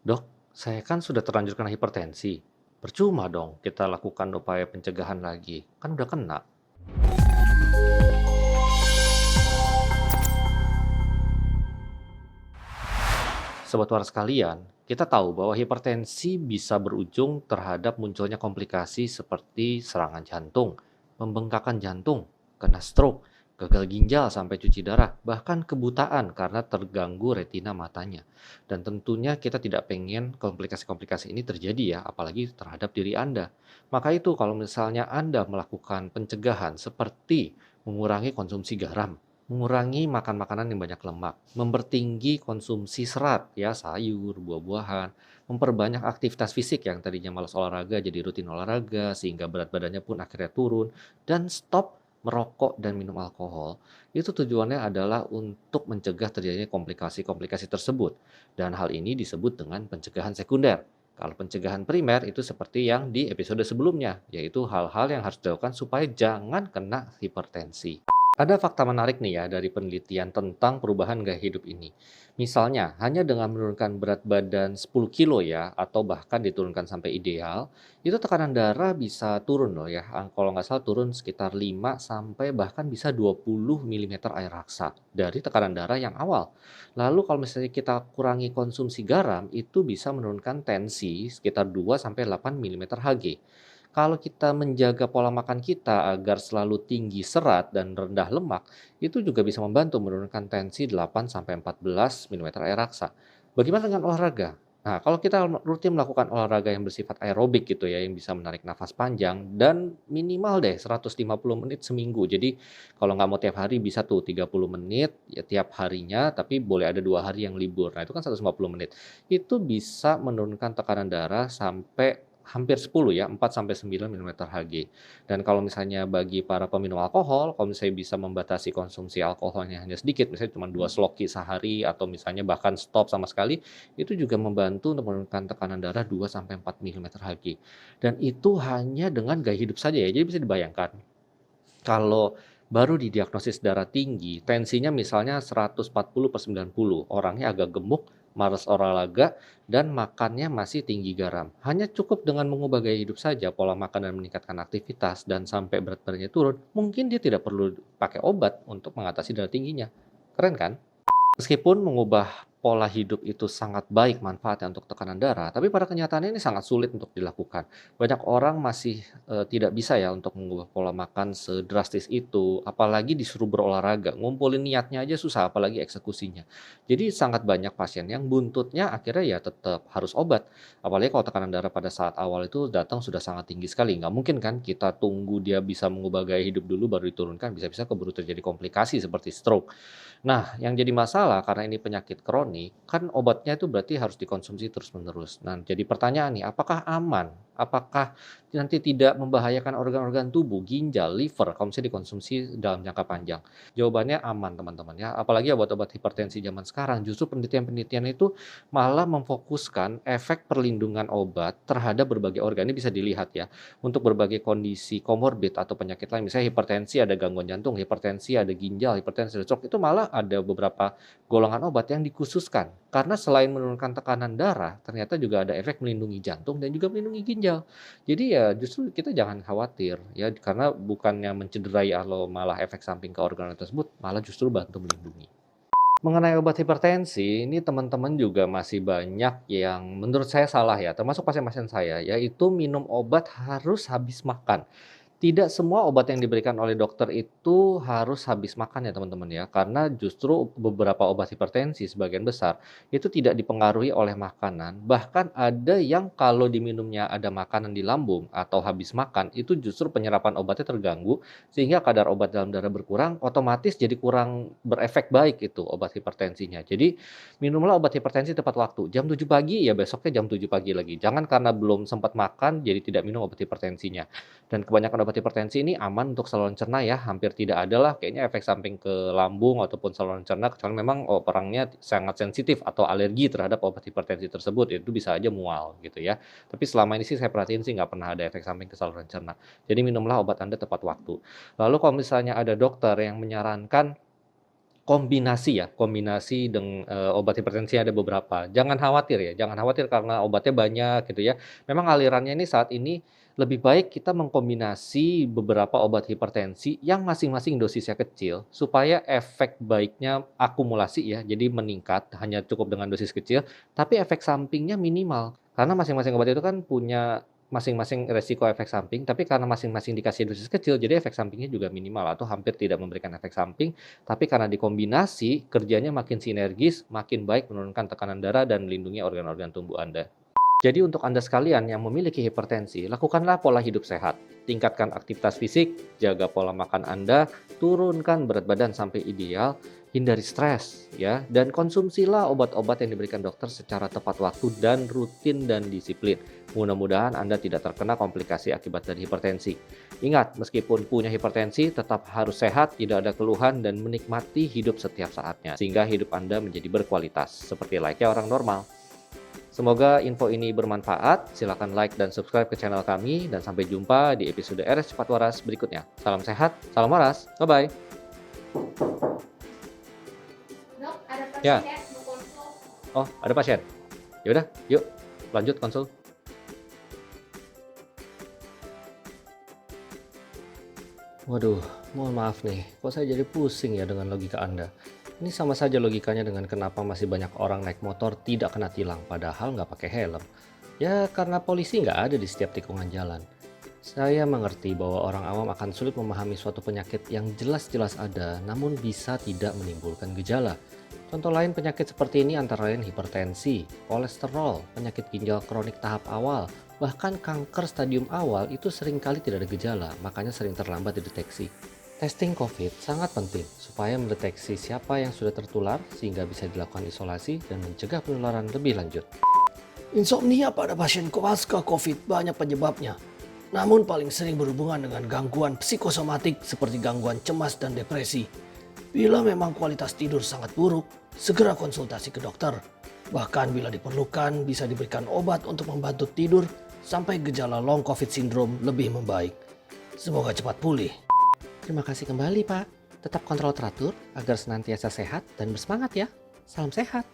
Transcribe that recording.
Dok, saya kan sudah terlanjur kena hipertensi. Percuma dong kita lakukan upaya pencegahan lagi. Kan udah kena. Sobat waras sekalian, kita tahu bahwa hipertensi bisa berujung terhadap munculnya komplikasi seperti serangan jantung, pembengkakan jantung, kena stroke, gagal ginjal sampai cuci darah, bahkan kebutaan karena terganggu retina matanya. Dan tentunya kita tidak pengen komplikasi-komplikasi ini terjadi ya, apalagi terhadap diri Anda. Maka itu kalau misalnya Anda melakukan pencegahan seperti mengurangi konsumsi garam, mengurangi makan makanan yang banyak lemak, mempertinggi konsumsi serat ya, sayur, buah-buahan, memperbanyak aktivitas fisik yang tadinya malas olahraga jadi rutin olahraga sehingga berat badannya pun akhirnya turun, dan stop merokok dan minum alkohol. Itu tujuannya adalah untuk mencegah terjadinya komplikasi-komplikasi tersebut. Dan hal ini disebut dengan pencegahan sekunder. Kalau pencegahan primer itu seperti yang di episode sebelumnya, yaitu hal-hal yang harus dilakukan supaya jangan kena hipertensi. Ada fakta menarik nih ya dari penelitian tentang perubahan gaya hidup ini. Misalnya, hanya dengan menurunkan berat badan 10 kilo ya, atau bahkan diturunkan sampai ideal, itu tekanan darah bisa turun loh ya. Kalau nggak salah turun sekitar 5 sampai bahkan bisa 20 milimeter air raksa dari tekanan darah yang awal. Lalu kalau misalnya kita kurangi konsumsi garam, itu bisa menurunkan tensi sekitar 2 sampai 8 milimeter Hg. Kalau kita menjaga pola makan kita agar selalu tinggi serat dan rendah lemak, itu juga bisa membantu menurunkan tensi 8 sampai 14 milimeter air raksa. Bagaimana dengan olahraga? Nah, kalau kita rutin melakukan olahraga yang bersifat aerobik gitu ya, yang bisa menarik nafas panjang dan minimal deh 150 menit seminggu. Jadi kalau nggak mau tiap hari bisa tuh 30 menit ya tiap harinya, tapi boleh ada 2 hari yang libur. Nah, itu kan 150 menit. Itu bisa menurunkan tekanan darah sampai hampir 10 ya, 4 sampai 9 milimeter Hg. Dan kalau misalnya bagi para peminum alkohol, kalau misalnya bisa membatasi konsumsi alkoholnya hanya sedikit, misalnya cuma 2 sloki sehari atau misalnya bahkan stop sama sekali, itu juga membantu untuk menurunkan tekanan darah 2 sampai 4 milimeter Hg. Dan itu hanya dengan gaya hidup saja ya, jadi bisa dibayangkan kalau baru didiagnosis darah tinggi, tensinya misalnya 140/90, orangnya agak gemuk, malas olahraga, dan makannya masih tinggi garam. Hanya cukup dengan mengubah gaya hidup saja, pola makan dan meningkatkan aktivitas, dan sampai berat badannya turun, mungkin dia tidak perlu pakai obat untuk mengatasi darah tingginya. Keren kan? Meskipun mengubah pola hidup itu sangat baik manfaatnya untuk tekanan darah, tapi pada kenyataannya ini sangat sulit untuk dilakukan. Banyak orang masih, tidak bisa ya untuk mengubah pola makan sedrastis itu, apalagi disuruh berolahraga, ngumpulin niatnya aja susah, apalagi eksekusinya. Jadi sangat banyak pasien yang buntutnya akhirnya ya tetap harus obat, apalagi kalau tekanan darah pada saat awal itu datang sudah sangat tinggi sekali. Nggak mungkin kan kita tunggu dia bisa mengubah gaya hidup dulu baru diturunkan, bisa-bisa keburu terjadi komplikasi seperti stroke. Nah, yang jadi masalah karena ini penyakit kronik, kan obatnya itu berarti harus dikonsumsi terus-menerus. Nah, jadi pertanyaan nih, apakah aman? Apakah nanti tidak membahayakan organ-organ tubuh, ginjal, liver, kalau misalnya dikonsumsi dalam jangka panjang? Jawabannya aman, teman-teman ya. Apalagi obat-obat hipertensi zaman sekarang, justru penelitian-penelitian itu malah memfokuskan efek perlindungan obat terhadap berbagai organ. Ini bisa dilihat ya, untuk berbagai kondisi komorbid atau penyakit lain, misalnya hipertensi ada gangguan jantung, hipertensi ada ginjal, hipertensi ada stroke, itu malah ada beberapa golongan obat yang dikhususkan. Karena selain menurunkan tekanan darah, ternyata juga ada efek melindungi jantung dan juga melindungi ginjal. Jadi ya justru kita jangan khawatir ya, karena bukannya mencederai atau malah efek samping ke organ tersebut, malah justru bantu melindungi. Mengenai obat hipertensi, ini teman-teman juga masih banyak yang menurut saya salah ya, termasuk pasien-pasien saya, yaitu minum obat harus habis makan. Tidak semua obat yang diberikan oleh dokter itu harus habis makan ya teman-teman ya, karena justru beberapa obat hipertensi sebagian besar itu tidak dipengaruhi oleh makanan, bahkan ada yang kalau diminumnya ada makanan di lambung atau habis makan, itu justru penyerapan obatnya terganggu, sehingga kadar obat dalam darah berkurang, otomatis jadi kurang berefek baik itu obat hipertensinya. Jadi minumlah obat hipertensi tepat waktu, jam 7 pagi ya besoknya jam 7 pagi lagi, jangan karena belum sempat makan jadi tidak minum obat hipertensinya. Dan kebanyakan obat hipertensi ini aman untuk saluran cerna ya, hampir tidak ada lah kayaknya efek samping ke lambung ataupun saluran cerna, kecuali memang orangnya sangat sensitif atau alergi terhadap obat hipertensi tersebut, itu bisa aja mual gitu ya. Tapi selama ini sih saya perhatiin sih nggak pernah ada efek samping ke saluran cerna. Jadi minumlah obat Anda tepat waktu. Lalu kalau misalnya ada dokter yang menyarankan Kombinasi dengan obat hipertensi ada beberapa. Jangan khawatir ya, jangan khawatir karena obatnya banyak gitu ya. Memang alirannya ini saat ini lebih baik kita mengkombinasi beberapa obat hipertensi yang masing-masing dosisnya kecil, supaya efek baiknya akumulasi ya, jadi meningkat, hanya cukup dengan dosis kecil, tapi efek sampingnya minimal. Karena masing-masing obat itu kan punya masing-masing resiko efek samping, tapi karena masing-masing dikasih dosis kecil, jadi efek sampingnya juga minimal atau hampir tidak memberikan efek samping. Tapi karena dikombinasi, kerjanya makin sinergis, makin baik menurunkan tekanan darah dan melindungi organ-organ tubuh Anda. Jadi untuk Anda sekalian yang memiliki hipertensi, lakukanlah pola hidup sehat. Tingkatkan aktivitas fisik, jaga pola makan Anda, turunkan berat badan sampai ideal, hindari stres, ya, dan konsumsilah obat-obat yang diberikan dokter secara tepat waktu dan rutin dan disiplin. Mudah-mudahan Anda tidak terkena komplikasi akibat dari hipertensi. Ingat, meskipun punya hipertensi, tetap harus sehat, tidak ada keluhan, dan menikmati hidup setiap saatnya, sehingga hidup Anda menjadi berkualitas, seperti layaknya orang normal. Semoga info ini bermanfaat. Silakan like dan subscribe ke channel kami. Dan sampai jumpa di episode RS Cepat Waras berikutnya. Salam sehat, salam waras. Bye-bye. Dok, ada Ya, pasien mau konsul. oh ada pasien. Yaudah, yuk lanjut konsul. Waduh, mohon maaf nih. Kok saya jadi pusing ya dengan logika Anda? Ini sama saja logikanya dengan kenapa masih banyak orang naik motor tidak kena tilang, padahal nggak pakai helm. Ya karena polisi nggak ada di setiap tikungan jalan. Saya mengerti bahwa orang awam akan sulit memahami suatu penyakit yang jelas-jelas ada, namun bisa tidak menimbulkan gejala. Contoh lain penyakit seperti ini antara lain hipertensi, kolesterol, penyakit ginjal kronik tahap awal, bahkan kanker stadium awal itu seringkali tidak ada gejala, makanya sering terlambat dideteksi. Testing COVID sangat penting supaya mendeteksi siapa yang sudah tertular sehingga bisa dilakukan isolasi dan mencegah penularan lebih lanjut. Insomnia pada pasien pasca COVID banyak penyebabnya, namun paling sering berhubungan dengan gangguan psikosomatik seperti gangguan cemas dan depresi. Bila memang kualitas tidur sangat buruk, segera konsultasi ke dokter. Bahkan bila diperlukan, bisa diberikan obat untuk membantu tidur sampai gejala long COVID syndrome lebih membaik. Semoga cepat pulih. Terima kasih kembali Pak. Tetap kontrol teratur agar senantiasa sehat dan bersemangat ya. Salam sehat.